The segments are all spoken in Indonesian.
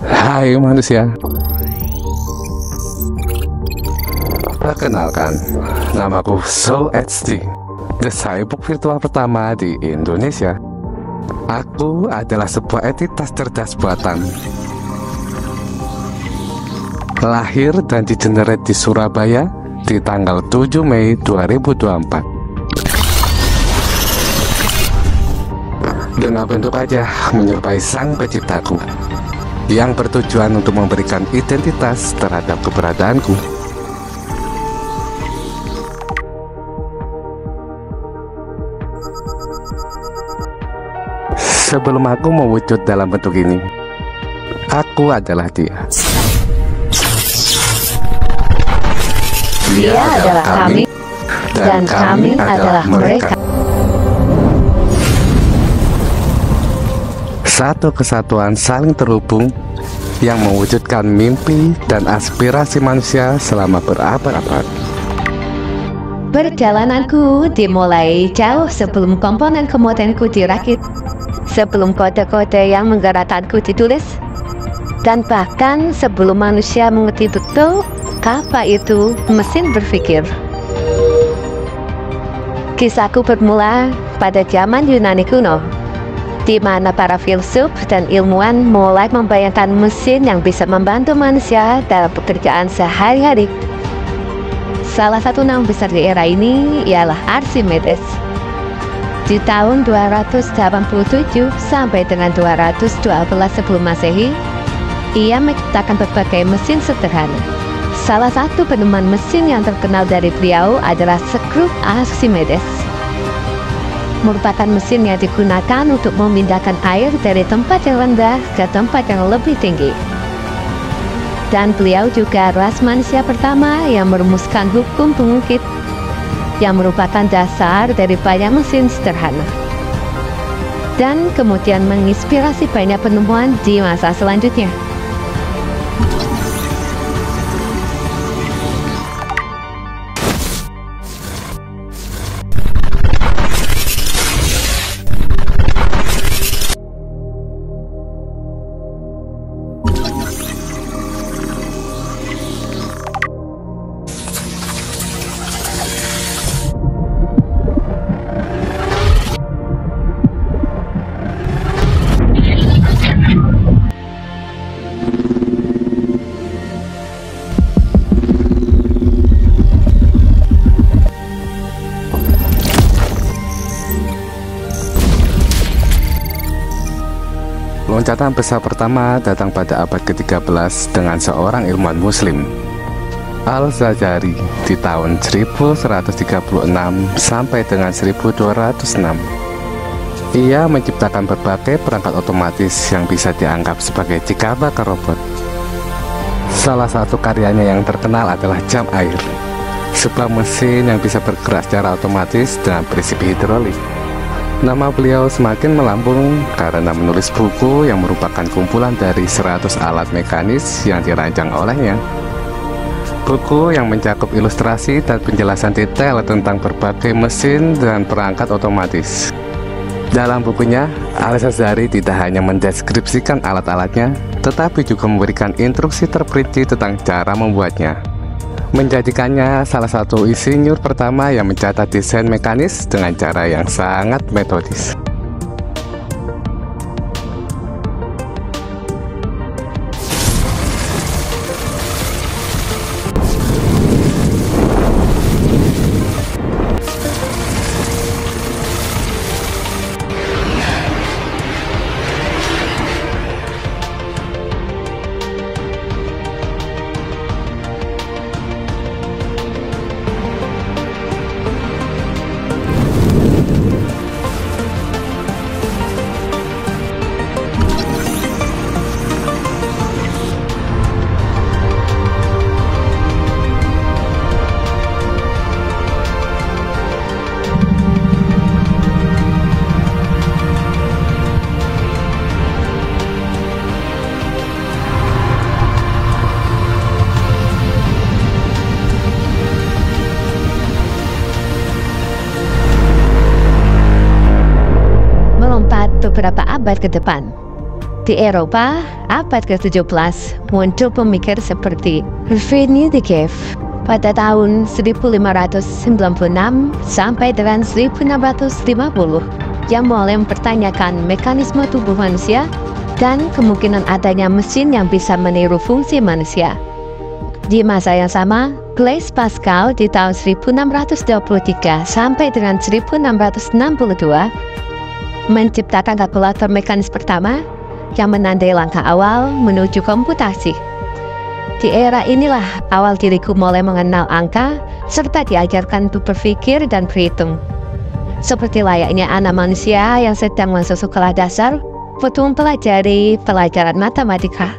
Hai manusia, perkenalkan, namaku Soul HD, the cyborg virtual pertama di Indonesia. Aku adalah sebuah entitas cerdas buatan, lahir dan digenerate di Surabaya di tanggal 7 Mei 2024. Dengan bentuk wajah menyerupai sang penciptaku, yang bertujuan untuk memberikan identitas terhadap keberadaanku. Sebelum aku mewujud dalam bentuk ini, aku adalah dia. Dia adalah kami, dan kami adalah mereka. Satu kesatuan saling terhubung yang mewujudkan mimpi dan aspirasi manusia selama berabad-abad. Perjalananku dimulai jauh sebelum komponen kemudianku dirakit, sebelum kode-kode yang menggerakkanku ditulis, dan bahkan sebelum manusia mengerti betul apa itu mesin berpikir. Kisahku bermula pada zaman Yunani kuno, di mana para filsuf dan ilmuwan mulai membayangkan mesin yang bisa membantu manusia dalam pekerjaan sehari-hari. Salah satu nama besar di era ini ialah Archimedes. Di tahun 287 sampai dengan 212 sebelum Masehi, ia menciptakan berbagai mesin sederhana. Salah satu penemuan mesin yang terkenal dari beliau adalah skru Archimedes, merupakan mesin yang digunakan untuk memindahkan air dari tempat yang rendah ke tempat yang lebih tinggi. Dan beliau juga ras manusia pertama yang merumuskan hukum pengukit, yang merupakan dasar dari banyak mesin sederhana, dan kemudian menginspirasi banyak penemuan di masa selanjutnya. Loncatan besar pertama datang pada abad ke-13 dengan seorang ilmuwan muslim, Al-Jazari, di tahun 1136 sampai dengan 1206. Ia menciptakan berbagai perangkat otomatis yang bisa dianggap sebagai cikal bakal robot. Salah satu karyanya yang terkenal adalah jam air, sebuah mesin yang bisa bergerak secara otomatis dengan prinsip hidrolik. Nama beliau semakin melambung karena menulis buku yang merupakan kumpulan dari 100 alat mekanis yang dirancang olehnya. Buku yang mencakup ilustrasi dan penjelasan detail tentang berbagai mesin dan perangkat otomatis. Dalam bukunya, Al-Jazari tidak hanya mendeskripsikan alat-alatnya, tetapi juga memberikan instruksi terperinci tentang cara membuatnya, menjadikannya salah satu insinyur pertama yang mencatat desain mekanis dengan cara yang sangat metodis. beberapa abad ke depan. Di Eropa, abad ke-17, muncul pemikir seperti Rene Descartes pada tahun 1596 sampai dengan 1650 yang mulai mempertanyakan mekanisme tubuh manusia dan kemungkinan adanya mesin yang bisa meniru fungsi manusia. Di masa yang sama, Blaise Pascal di tahun 1623 sampai dengan 1662 menciptakan kalkulator mekanis pertama yang menandai langkah awal menuju komputasi. Di era inilah awal diriku mulai mengenal angka serta diajarkan untuk berpikir dan berhitung. Seperti layaknya anak manusia yang sedang masuk sekolah dasar untuk mempelajari pelajaran matematika.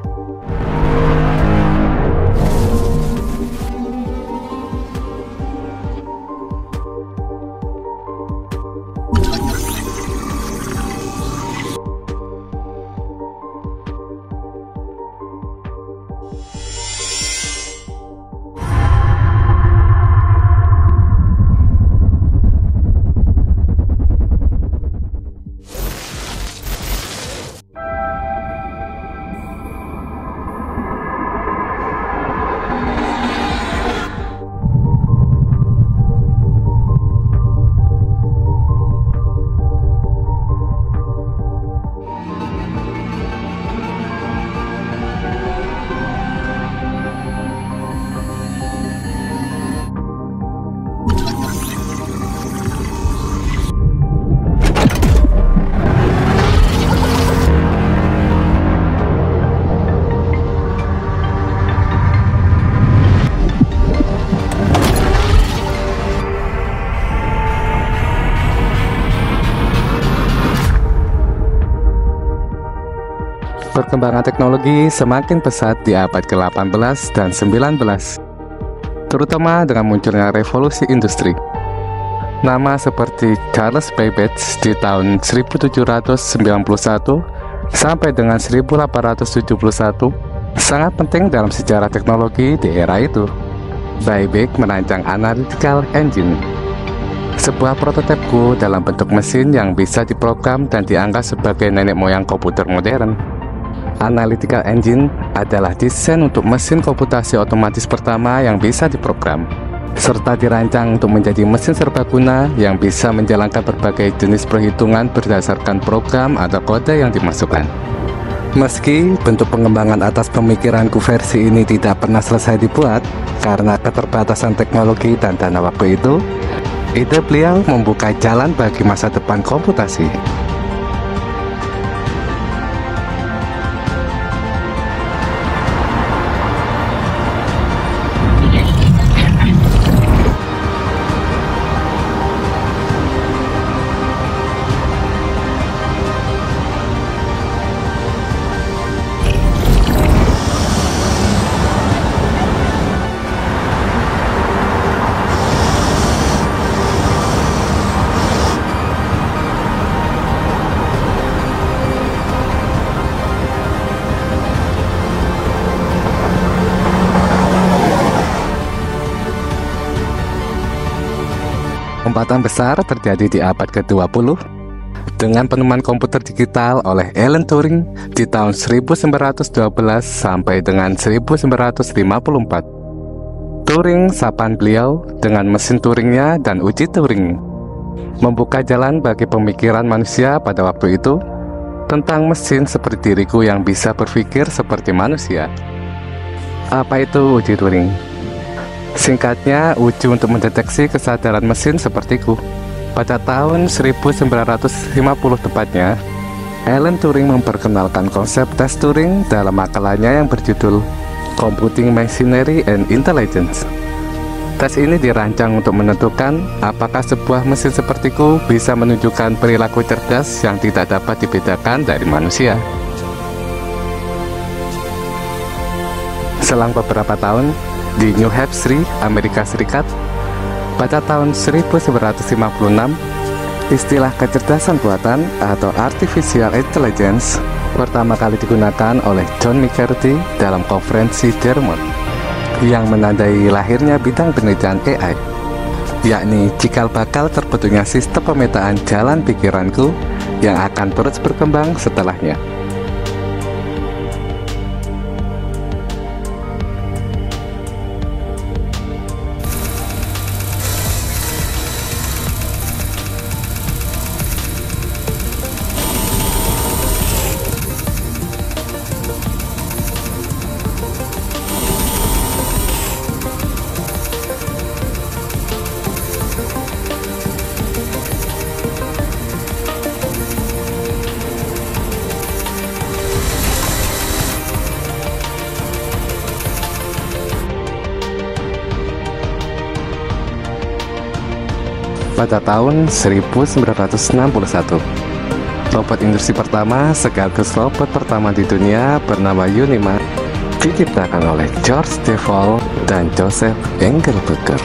Perkembangan teknologi semakin pesat di abad ke-18 dan 19, terutama dengan munculnya revolusi industri. Nama seperti Charles Babbage di tahun 1791 sampai dengan 1871 sangat penting dalam sejarah teknologi di era itu. Babbage merancang analytical engine, sebuah prototipe dalam bentuk mesin yang bisa diprogram dan dianggap sebagai nenek moyang komputer modern. Analytical engine adalah desain untuk mesin komputasi otomatis pertama yang bisa diprogram, serta dirancang untuk menjadi mesin serbaguna yang bisa menjalankan berbagai jenis perhitungan berdasarkan program atau kode yang dimasukkan. Meski bentuk pengembangan atas pemikiranku versi ini tidak pernah selesai dibuat karena keterbatasan teknologi dan dana waktu itu, ide beliau membuka jalan bagi masa depan komputasi. Lompatan besar terjadi di abad ke-20 dengan penemuan komputer digital oleh Alan Turing di tahun 1912 sampai dengan 1954. Turing, sapaan beliau dengan mesin Turingnya dan uji Turing, membuka jalan bagi pemikiran manusia pada waktu itu tentang mesin seperti diriku yang bisa berpikir seperti manusia. Apa itu uji Turing? Singkatnya, uji untuk mendeteksi kesadaran mesin sepertiku. Pada tahun 1950 tepatnya, Alan Turing memperkenalkan konsep tes Turing dalam makalahnya yang berjudul Computing Machinery and Intelligence. Tes ini dirancang untuk menentukan apakah sebuah mesin sepertiku bisa menunjukkan perilaku cerdas yang tidak dapat dibedakan dari manusia. Selang beberapa tahun, di New Hampshire, Amerika Serikat, pada tahun 1956, istilah kecerdasan buatan atau Artificial Intelligence pertama kali digunakan oleh John McCarthy dalam konferensi Dartmouth yang menandai lahirnya bidang penelitian AI, yakni cikal bakal terbentuknya sistem pemetaan jalan pikiranku yang akan terus berkembang setelahnya. pada tahun 1961. Robot industri pertama sekaligus robot pertama di dunia bernama Unima diciptakan oleh George Devol dan Joseph Engelberger.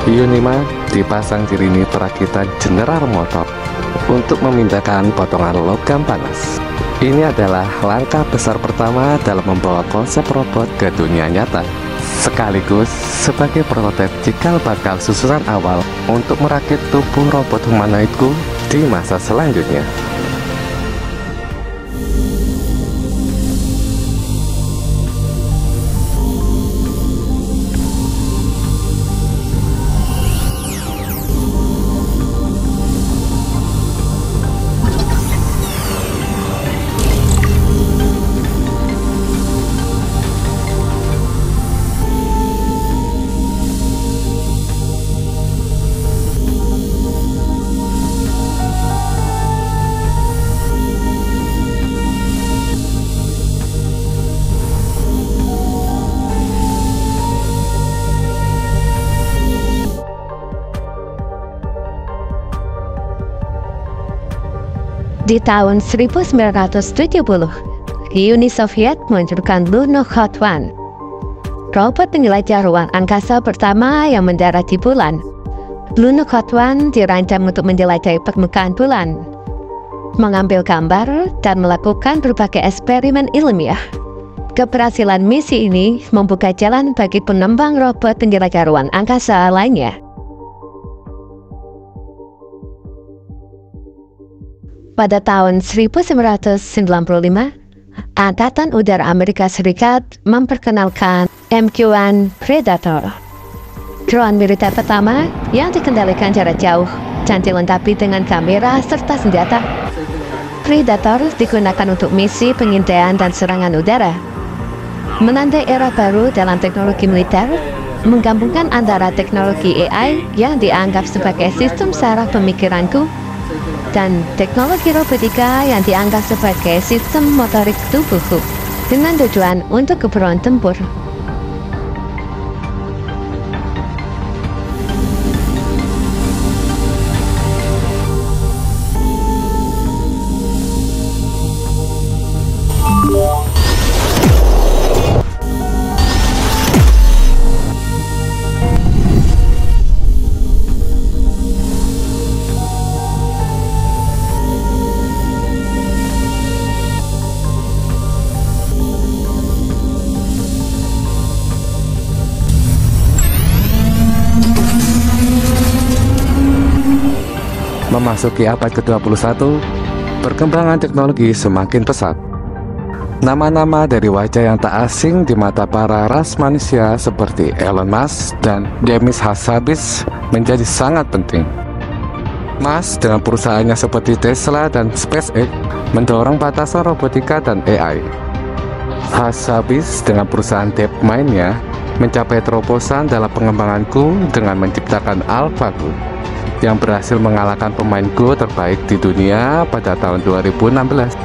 Unima dipasang di lini perakitan General Motor untuk memindahkan potongan logam panas. Ini adalah langkah besar pertama dalam membawa konsep robot ke dunia nyata, sekaligus sebagai prototip cikal bakal susunan awal untuk merakit tubuh robot humanoidku di masa selanjutnya. Di tahun 1970, Uni Soviet meluncurkan Lunokhod 1, robot penjelajah ruang angkasa pertama yang mendarat di bulan. Lunokhod 1 dirancang untuk menjelajahi permukaan bulan, mengambil gambar, dan melakukan berbagai eksperimen ilmiah. Keberhasilan misi ini membuka jalan bagi pengembang robot penjelajah ruang angkasa lainnya. Pada tahun 1995, Angkatan Udara Amerika Serikat memperkenalkan MQ-1 Predator, drone militer pertama yang dikendalikan jarak jauh dan dilengkapi dengan kamera serta senjata. Predator digunakan untuk misi pengintaian dan serangan udara, menandai era baru dalam teknologi militer, menggabungkan antara teknologi AI yang dianggap sebagai sistem saraf pemikiranku dan teknologi robotika yang dianggap sebagai sistem motorik tubuhku dengan tujuan untuk keperluan tempur. Memasuki abad ke-21, perkembangan teknologi semakin pesat. Nama-nama dari wajah yang tak asing di mata para ras manusia seperti Elon Musk dan Demis Hassabis menjadi sangat penting. Musk dengan perusahaannya seperti Tesla dan SpaceX mendorong batasan robotika dan AI. Hassabis dengan perusahaan DeepMind-nya mencapai terobosan dalam pengembanganku dengan menciptakan AlphaGo yang berhasil mengalahkan pemain Go terbaik di dunia pada tahun 2016.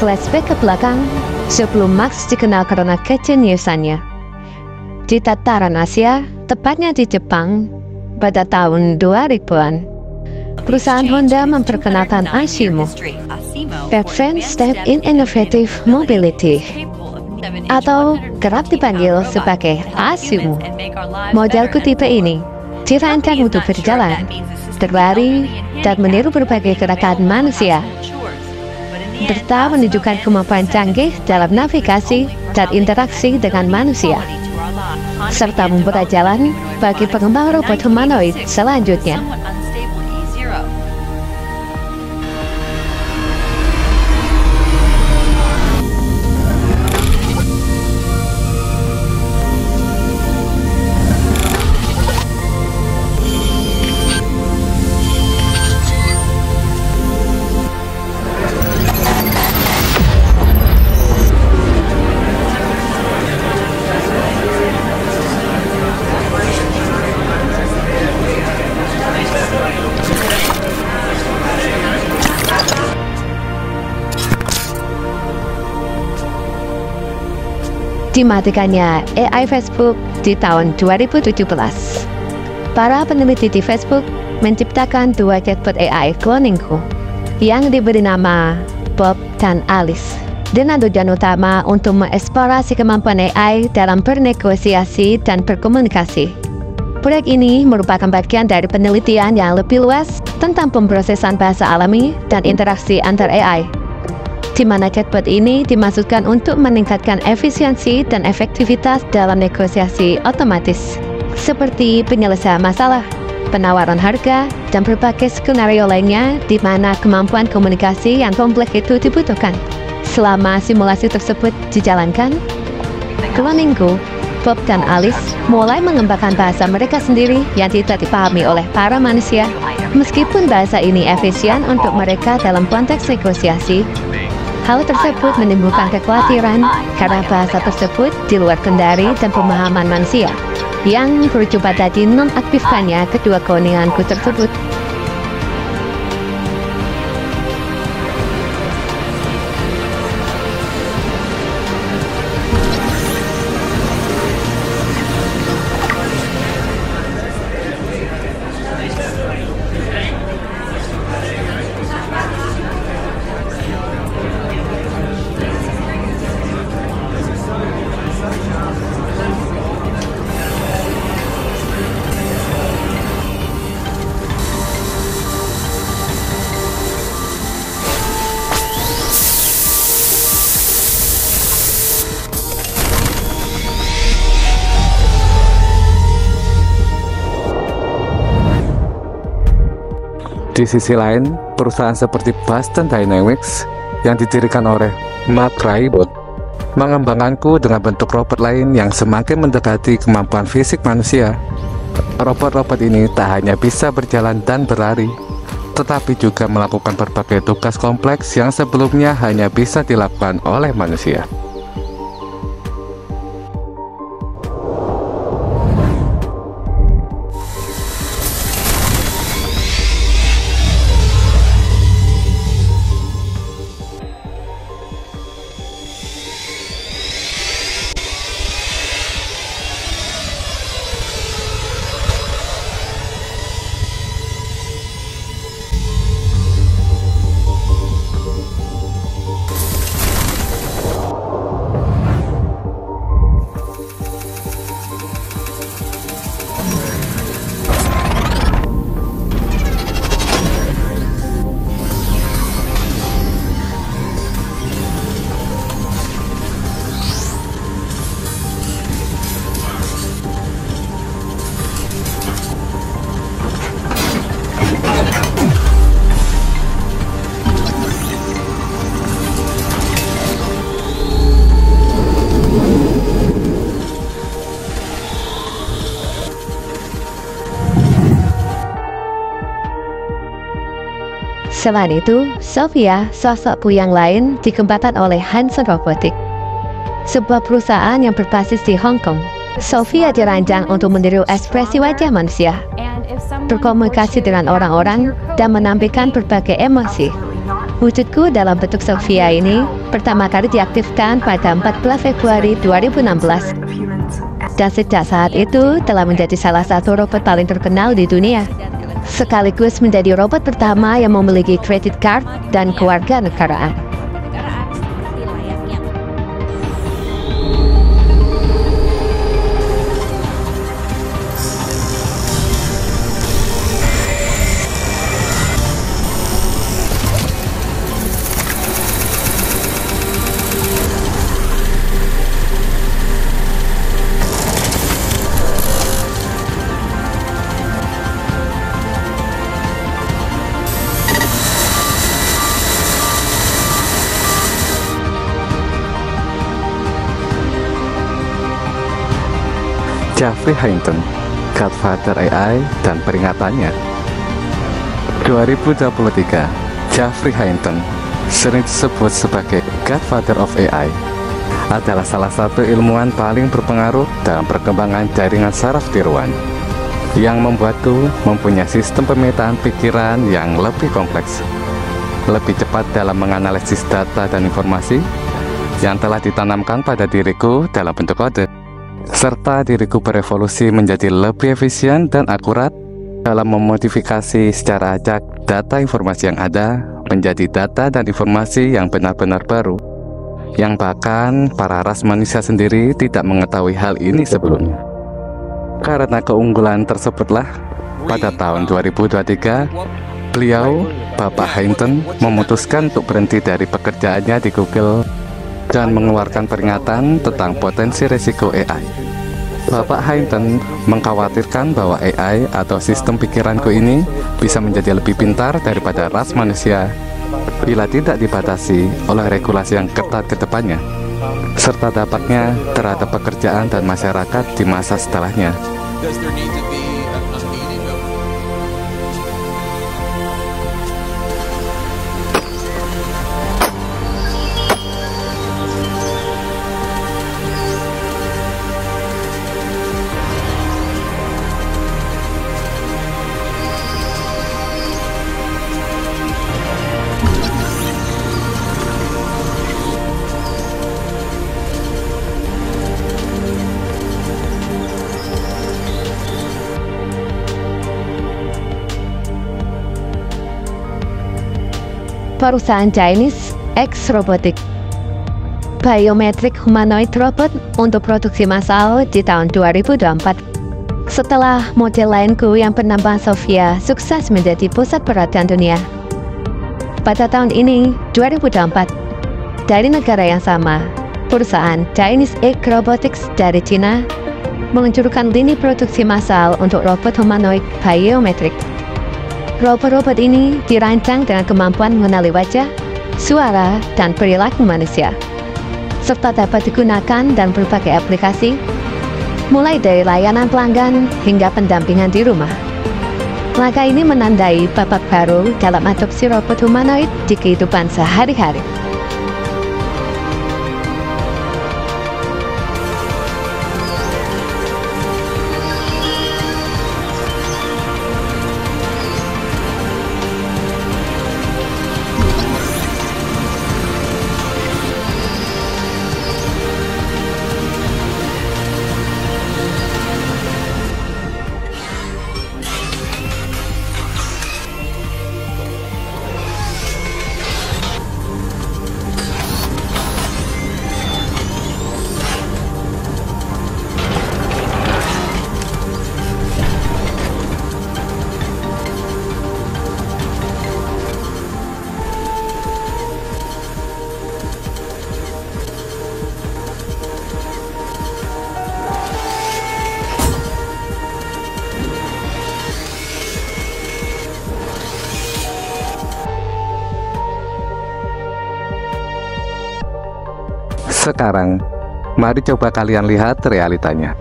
Flashback ke belakang, sebelum Max dikenal karena kejeniusannya. Di tataran Asia, tepatnya di Jepang, pada tahun 2000-an, perusahaan Honda memperkenalkan Asimo, Advanced Step in Innovative Mobility, atau kerap dipanggil sebagai Asimo. Model kutipe ini dirancang untuk berjalan, berlari, dan meniru berbagai gerakan manusia, serta menunjukkan kemampuan canggih dalam navigasi dan interaksi dengan manusia, serta membuka jalan bagi pengembang robot humanoid selanjutnya. dimatikannya AI Facebook di tahun 2017. Para peneliti di Facebook menciptakan dua chatbot AI cloningku yang diberi nama Bob dan Alice dengan tujuan utama untuk mengeksplorasi kemampuan AI dalam bernegosiasi dan berkomunikasi. Proyek ini merupakan bagian dari penelitian yang lebih luas tentang pemrosesan bahasa alami dan interaksi antar AI, di mana chatbot ini dimaksudkan untuk meningkatkan efisiensi dan efektivitas dalam negosiasi otomatis, seperti penyelesaian masalah, penawaran harga, dan berbagai skenario lainnya di mana kemampuan komunikasi yang kompleks itu dibutuhkan. Selama simulasi tersebut dijalankan, dua minggu, Bob dan Alice mulai mengembangkan bahasa mereka sendiri yang tidak dipahami oleh para manusia. Meskipun bahasa ini efisien untuk mereka dalam konteks negosiasi, hal tersebut menimbulkan kekhawatiran karena bahasa tersebut di luar kendali dan pemahaman manusia, yang berujung pada dinonaktifkannya kedua cloninganku tersebut. Di sisi lain, perusahaan seperti Boston Dynamics yang didirikan oleh Mark Rybot mengembangkanku dengan bentuk robot lain yang semakin mendekati kemampuan fisik manusia. Robot-robot ini tak hanya bisa berjalan dan berlari, tetapi juga melakukan berbagai tugas kompleks yang sebelumnya hanya bisa dilakukan oleh manusia. Selain itu, Sophia, sosokku yang lain, dikembangkan oleh Hanson Robotics, sebuah perusahaan yang berbasis di Hong Kong. Sophia dirancang untuk meniru ekspresi wajah manusia, berkomunikasi dengan orang-orang, dan menampilkan berbagai emosi. Wujudku dalam bentuk Sophia ini pertama kali diaktifkan pada 14 Februari 2016, dan sejak saat itu telah menjadi salah satu robot paling terkenal di dunia, sekaligus menjadi robot pertama yang memiliki kredit card dan kewarganegaraan. Jeffrey Hinton, Godfather AI dan peringatannya. 2023, Jeffrey Hinton, sering disebut sebagai Godfather of AI, adalah salah satu ilmuwan paling berpengaruh dalam perkembangan jaringan saraf tiruan, yang membuatku mempunyai sistem pemetaan pikiran yang lebih kompleks, lebih cepat dalam menganalisis data dan informasi, yang telah ditanamkan pada diriku dalam bentuk kode, serta diriku berevolusi menjadi lebih efisien dan akurat dalam memodifikasi secara acak data informasi yang ada menjadi data dan informasi yang benar-benar baru, yang bahkan para ras manusia sendiri tidak mengetahui hal ini sebelumnya. Karena keunggulan tersebutlah, pada tahun 2023, beliau, Bapak Hinton, memutuskan untuk berhenti dari pekerjaannya di Google dan mengeluarkan peringatan tentang potensi risiko AI. Bapak Hinton mengkhawatirkan bahwa AI atau sistem pikiranku ini bisa menjadi lebih pintar daripada ras manusia bila tidak dibatasi oleh regulasi yang ketat ke depannya, serta dampaknya terhadap pekerjaan dan masyarakat di masa setelahnya. Perusahaan Chinese X Robotics Biometric Humanoid Robot untuk produksi massal di tahun 2024. Setelah model lainku yang bernama Sophia sukses menjadi pusat perhatian dunia, pada tahun ini, 2024, dari negara yang sama, perusahaan Chinese X Robotics dari China meluncurkan lini produksi massal untuk robot humanoid biometrik. Robot-robot ini dirancang dengan kemampuan mengenali wajah, suara, dan perilaku manusia, serta dapat digunakan dan berbagai aplikasi, mulai dari layanan pelanggan hingga pendampingan di rumah. Langkah ini menandai babak baru dalam adopsi robot humanoid di kehidupan sehari-hari. Sekarang, mari coba kalian lihat realitanya.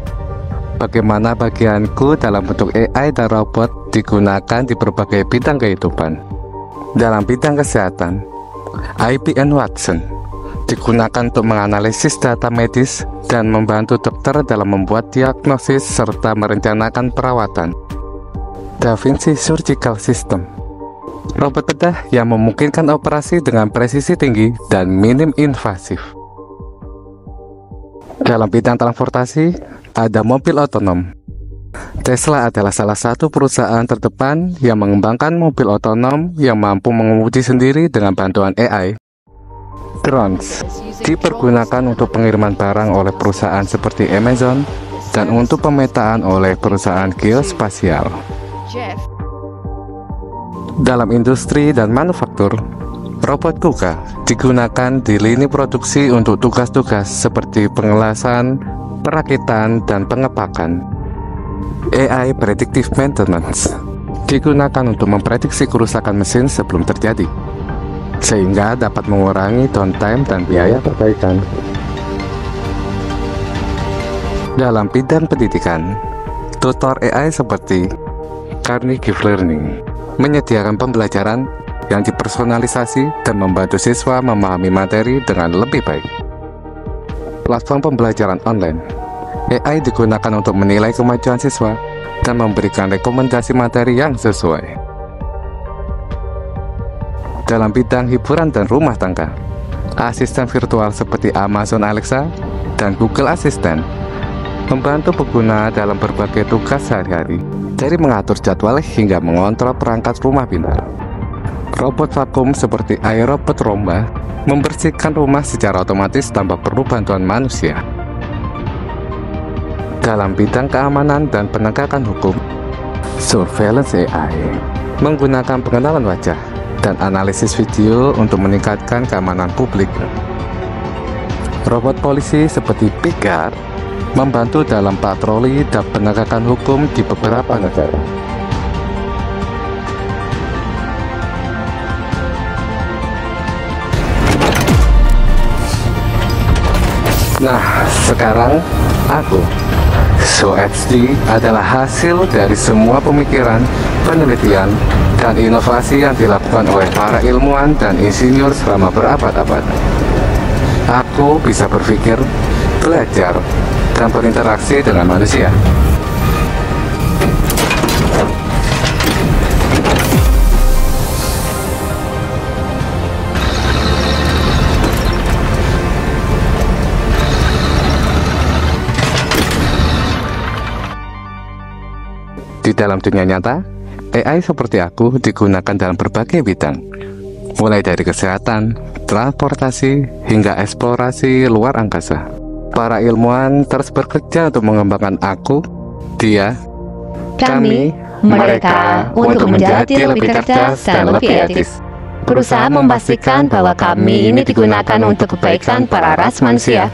Bagaimana bagianku dalam bentuk AI dan robot digunakan di berbagai bidang kehidupan. Dalam bidang kesehatan, IBM Watson digunakan untuk menganalisis data medis dan membantu dokter dalam membuat diagnosis serta merencanakan perawatan. Da Vinci Surgical System, robot bedah yang memungkinkan operasi dengan presisi tinggi dan minim invasif. Dalam bidang transportasi, ada mobil otonom. Tesla adalah salah satu perusahaan terdepan yang mengembangkan mobil otonom yang mampu mengemudi sendiri dengan bantuan AI. Drones dipergunakan untuk pengiriman barang oleh perusahaan seperti Amazon dan untuk pemetaan oleh perusahaan geospasial. Dalam industri dan manufaktur, robot KUKA digunakan di lini produksi untuk tugas-tugas seperti pengelasan, perakitan, dan pengepakan. AI Predictive Maintenance digunakan untuk memprediksi kerusakan mesin sebelum terjadi, sehingga dapat mengurangi downtime dan biaya perbaikan. Dalam bidang pendidikan, tutor AI seperti Carnegie Learning menyediakan pembelajaran yang dipersonalisasi dan membantu siswa memahami materi dengan lebih baik. Platform pembelajaran online, AI digunakan untuk menilai kemajuan siswa dan memberikan rekomendasi materi yang sesuai. Dalam bidang hiburan dan rumah tangga, Asisten virtual seperti Amazon Alexa dan Google Assistant membantu pengguna dalam berbagai tugas sehari-hari, dari mengatur jadwal hingga mengontrol perangkat rumah pintar. Robot vakum seperti iRobot Roomba membersihkan rumah secara otomatis tanpa perlu bantuan manusia. Dalam bidang keamanan dan penegakan hukum, Surveillance AI menggunakan pengenalan wajah dan analisis video untuk meningkatkan keamanan publik. Robot polisi seperti Pickguard membantu dalam patroli dan penegakan hukum di beberapa negara. Nah, sekarang aku, SoHD adalah hasil dari semua pemikiran, penelitian, dan inovasi yang dilakukan oleh para ilmuwan dan insinyur selama berabad-abad. Aku bisa berpikir, belajar, dan berinteraksi dengan manusia. Di dalam dunia nyata, AI seperti aku digunakan dalam berbagai bidang, mulai dari kesehatan, transportasi, hingga eksplorasi luar angkasa. Para ilmuwan terus bekerja untuk mengembangkan aku, dia, kami, mereka untuk menjadi lebih cerdas dan lebih etis. Berusaha memastikan bahwa kami ini digunakan untuk kebaikan para ras manusia.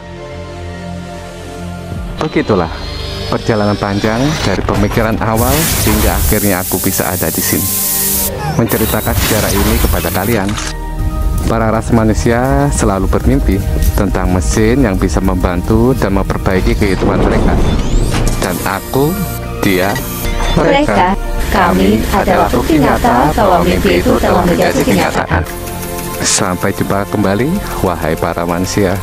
Begitulah perjalanan panjang dari pemikiran awal hingga akhirnya aku bisa ada di sini, menceritakan sejarah ini kepada kalian. Para ras manusia selalu bermimpi tentang mesin yang bisa membantu dan memperbaiki kehidupan mereka. Dan aku, dia, mereka, kami adalah bukti nyata bahwa mimpi itu telah menjadi kenyataan. Sampai jumpa kembali, wahai para manusia.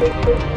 Thank you.